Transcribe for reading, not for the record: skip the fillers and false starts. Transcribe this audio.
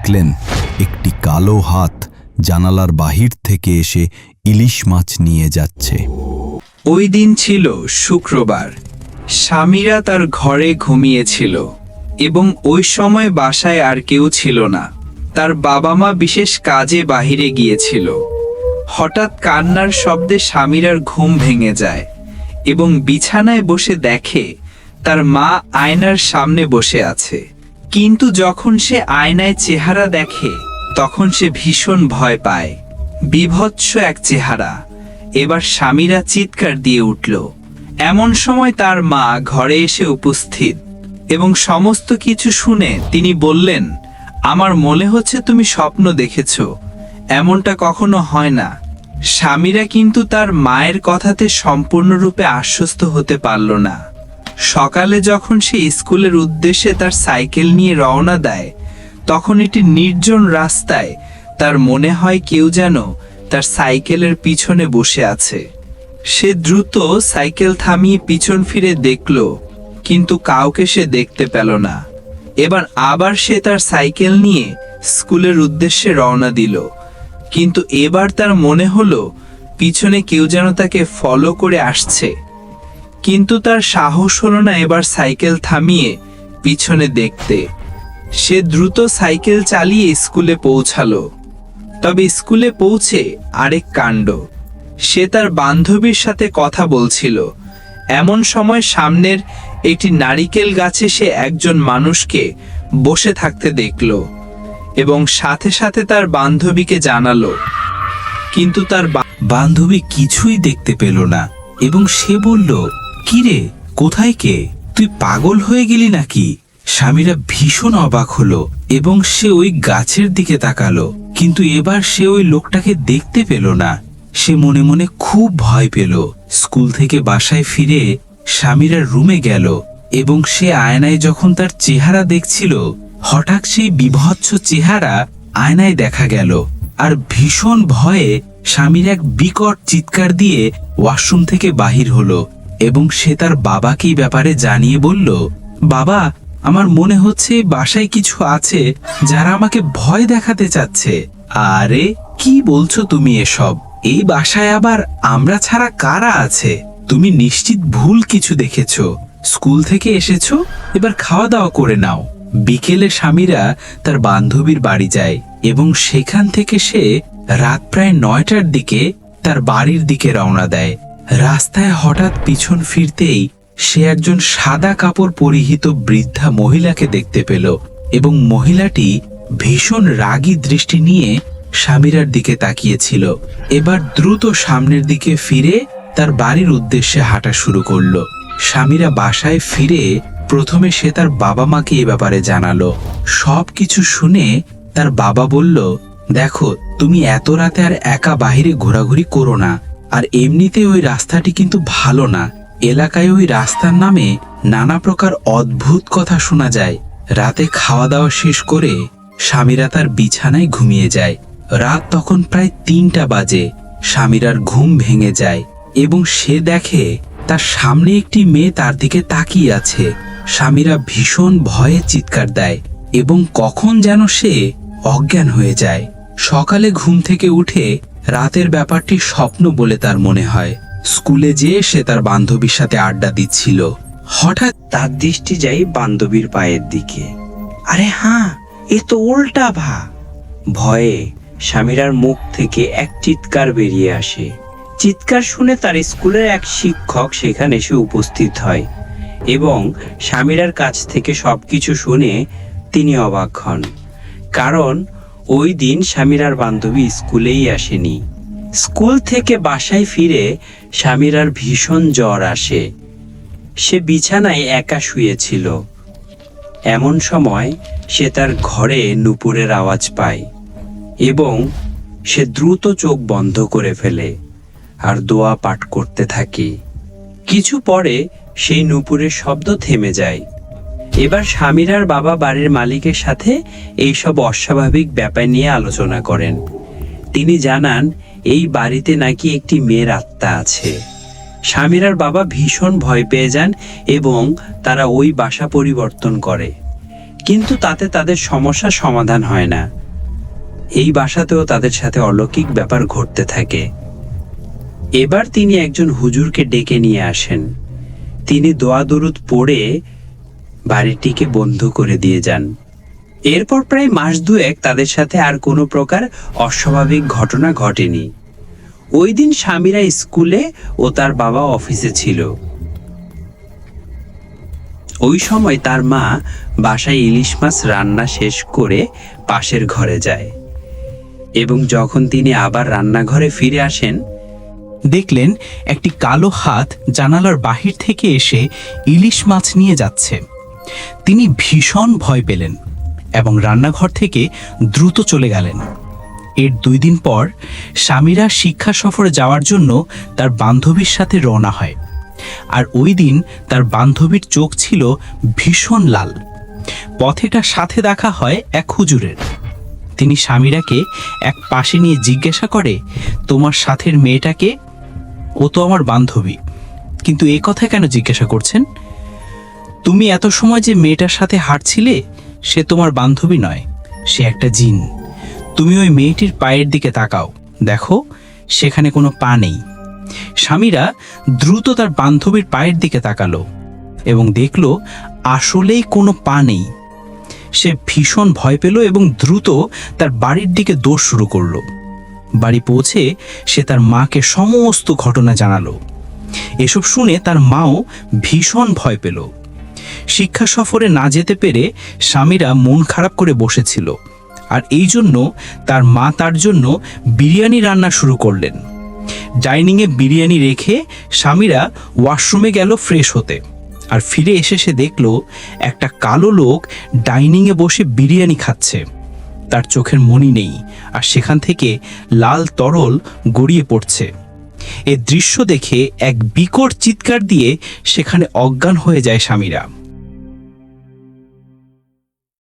দেখলেন একটি কালো হাত জানালার বাহির থেকে এসে ইলিশ মাছ নিয়ে যাচ্ছে। ওই দিন ছিল শুক্রবার। স্বামীরা তার ঘরে ঘুমিয়েছিল এবং ওই সময় বাসায় আর কেউ ছিল না। তার বাবা মা বিশেষ কাজে বাহিরে গিয়েছিল। হঠাৎ কান্নার শব্দে স্বামীরার ঘুম ভেঙে যায় এবং বিছানায় বসে দেখে তার মা আয়নার সামনে বসে আছে। কিন্তু যখন সে আয়নায় চেহারা দেখে তখন সে ভীষণ ভয় পায়। বিভৎস এক চেহারা। এবার স্বামীরা চিৎকার দিয়ে উঠল। এমন সময় তার মা ঘরে এসে উপস্থিত এবং সমস্ত কিছু শুনে তিনি বললেন, আমার মনে হচ্ছে তুমি স্বপ্ন দেখেছ, এমনটা কখনো হয় না। স্বামীরা কিন্তু তার মায়ের কথাতে সম্পূর্ণরূপে আশ্বস্ত হতে পারল না। সকালে যখন সে স্কুলের উদ্দেশ্যে তার সাইকেল নিয়ে রওনা দেয় তখন একটি নির্জন রাস্তায় তার মনে হয় কেউ যেন তার সাইকেলের পিছনে বসে আছে। সে দ্রুত সাইকেল থামিয়ে পিছন ফিরে দেখল, কিন্তু কাউকে সে দেখতে পেল না। এবার আবার সে তার সাইকেল নিয়ে স্কুলের উদ্দেশ্যে রওনা দিল, কিন্তু এবার তার মনে হলো পিছনে কেউ যেন তাকে ফলো করে আসছে। কিন্তু তার সাহস হলো না এবার সাইকেল থামিয়ে পিছনে দেখতে। সে দ্রুত সাইকেল চালিয়ে স্কুলে পৌঁছালো। তবে স্কুলে পৌঁছে আরেক কাণ্ড। সে তার বান্ধবীর সাথে কথা বলছিল। এমন সময় সামনের একটি নারিকেল গাছে সে একজন মানুষকে বসে থাকতে দেখল এবং সাথে সাথে তার বান্ধবীকে জানালো। কিন্তু তার বান্ধবী কিছুই দেখতে পেল না এবং সে বলল, কিরে, কোথায় কে? তুই পাগল হয়ে গেলি নাকি? স্বামীরা ভীষণ অবাক হলো এবং সে ওই গাছের দিকে তাকালো, কিন্তু এবার সে ওই লোকটাকে দেখতে পেল না। সে মনে মনে খুব ভয় পেল। স্কুল থেকে বাসায় ফিরে স্বামীরা রুমে গেল এবং সে আয়নায় যখন তার চেহারা দেখছিল, হঠাৎ সেই বিভৎস চেহারা আয়নায় দেখা গেল। আর ভীষণ ভয়ে স্বামীর এক বিকট চিৎকার দিয়ে ওয়াশরুম থেকে বাহির হলো এবং সে তার বাবাকে এই ব্যাপারে জানিয়ে বলল, বাবা, আমার মনে হচ্ছে বাসায় কিছু আছে যারা আমাকে ভয় দেখাতে চাচ্ছে। আরে কি বলছো তুমি এসব? এই বাসায় আবার আমরা ছাড়া কারা আছে? তুমি নিশ্চিত ভুল কিছু দেখেছো। স্কুল থেকে এসেছো, এবার খাওয়া দাওয়া করে নাও। বিকেলে স্বামীরা তার বান্ধবীর বাড়ি যায় এবং সেখান থেকে সে রাত প্রায় 9টার দিকে তার বাড়ির দিকে রওনা দেয়। রাস্তায় হঠাৎ পিছন ফিরতেই সে একজন সাদা কাপড় পরিহিত বৃদ্ধা মহিলাকে দেখতে পেল এবং মহিলাটি ভীষণ রাগী দৃষ্টি নিয়ে স্বামীরার দিকে তাকিয়েছিল। এবার দ্রুত সামনের দিকে ফিরে তার বাড়ির উদ্দেশ্যে হাঁটা শুরু করলো। স্বামীরা বাসায় ফিরে প্রথমে সে তার বাবা মাকে এ ব্যাপারে জানালো। সব কিছু শুনে তার বাবা বলল, দেখো, তুমি এত রাতে আর একা বাহিরে ঘোরাঘুরি করো না। আর এমনিতে ওই রাস্তাটি কিন্তু ভালো না। এলাকায় ওই রাস্তার নামে নানা প্রকার অদ্ভুত কথা শোনা যায়। রাতে খাওয়া দাওয়া শেষ করে স্বামীরা তার বিছানায় ঘুমিয়ে যায়। রাত তখন প্রায় 3টা বাজে। স্বামীরার ঘুম ভেঙে যায় এবং সে দেখে তার সামনে একটি মেয়ে তার দিকে তাকিয়ে আছে। স্বামীরা ভীষণ ভয়ে চিৎকার দেয় এবং কখন যেন সে অজ্ঞান হয়ে যায়। সকালে ঘুম থেকে উঠে রাতের ব্যাপারটি স্বপ্ন বলে তার মনে হয়। স্কুলে যেয়ে সে তার বান্ধবীর সাথে আড্ডা দিচ্ছিল। হঠাৎ তার দৃষ্টি যায় বান্ধবীর পায়ের দিকে। আরে হ্যাঁ, এ তো উল্টা ভা। ভয়ে স্বামীরার মুখ থেকে এক চিৎকার বেরিয়ে আসে। চিৎকার শুনে তার স্কুলের এক শিক্ষক সেখানে এসে উপস্থিত হয় এবং স্বামীরার কাছ থেকে সবকিছু শুনে তিনি অবাক হন। কারণ ওই দিন স্বামীরার বান্ধবী স্কুলেই আসেনি। স্কুল থেকে বাসায় ফিরে স্বামীরার ভীষণ জ্বর আসে। সে বিছানায় একা শুয়েছিল। এমন সময় সে তার ঘরে নুপুরের আওয়াজ পায় এবং সে দ্রুত চোখ বন্ধ করে ফেলে আর দোয়া পাঠ করতে থাকে। কিছু পরে সেই নুপুরের শব্দ থেমে যায়। এবার স্বামীরার বাবা বাড়ির মালিকের সাথে এইসব অস্বাভাবিক ব্যাপার নিয়ে আলোচনা করেন। তিনি জানান এই বাড়িতে নাকি একটি মেয়ের আত্মা আছে। স্বামীরার বাবা ভীষণ ভয় পেয়ে যান এবং তারা ওই বাসা পরিবর্তন করে। কিন্তু তাতে তাদের সমস্যা সমাধান হয় না। এই বাসাতেও তাদের সাথে অলৌকিক ব্যাপার ঘটতে থাকে। এবার তিনি একজন হুজুরকে ডেকে নিয়ে আসেন। তিনি দোয়া দরুদ পড়ে বাড়িটিকে বন্ধ করে দিয়ে যান। এরপর প্রায় মাস দুয়েক তাদের সাথে আর কোনো প্রকার অস্বাভাবিক ঘটনা ঘটেনি। ওই দিন স্বামীরা স্কুলে ও তার বাবা অফিসে ছিল। ওই সময় তার মা বাসায় ইলিশ মাছ রান্না শেষ করে পাশের ঘরে যায় এবং যখন তিনি আবার রান্নাঘরে ফিরে আসেন, দেখলেন একটি কালো হাত জানালার বাহির থেকে এসে ইলিশ মাছ নিয়ে যাচ্ছে। তিনি ভীষণ ভয় পেলেন এবং রান্নাঘর থেকে দ্রুত চলে গেলেন। এর 2 দিন পর স্বামীরা শিক্ষা সফরে যাওয়ার জন্য তার বান্ধবীর সাথে রওনা হয়। আর ওই দিন তার বান্ধবীর চোখ ছিল ভীষণ লাল। পথেটার সাথে দেখা হয় এক হুজুরের। তিনি স্বামীরাকে এক পাশে নিয়ে জিজ্ঞাসা করে, তোমার সাথের মেয়েটাকে? ও তো আমার বান্ধবী, কিন্তু এ কথা কেন জিজ্ঞাসা করছেন? তুমি এত সময় যে মেয়েটার সাথে হাঁটছিলে সে তোমার বান্ধবী নয়, সে একটা জিন। তুমি ওই মেয়েটির পায়ের দিকে তাকাও, দেখো সেখানে কোনো পা নেই। স্বামীরা দ্রুত তার বান্ধবীর পায়ের দিকে তাকালো এবং দেখলো আসলেই কোনো পা নেই। সে ভীষণ ভয় পেল এবং দ্রুত তার বাড়ির দিকে দৌড় শুরু করলো। বাড়ি পৌঁছে সে তার মাকে সমস্ত ঘটনা জানালো। এসব শুনে তার মাও ভীষণ ভয় পেল। শিক্ষা সফরে না যেতে পেরে স্বামীরা মন খারাপ করে বসেছিল, আর এই জন্য তার মা তার জন্য বিরিয়ানি রান্না শুরু করলেন। ডাইনিংয়ে বিরিয়ানি রেখে স্বামীরা ওয়াশরুমে গেল ফ্রেশ হতে, আর ফিরে এসে সে দেখল একটা কালো লোক ডাইনিংয়ে বসে বিরিয়ানি খাচ্ছে। তার চোখের মনি নেই, আর সেখান থেকে লাল তরল গড়িয়ে পড়ছে। এ দৃশ্য দেখে এক বিকট চিৎকার দিয়ে সেখানে অজ্ঞান হয়ে যায় স্বামীরা।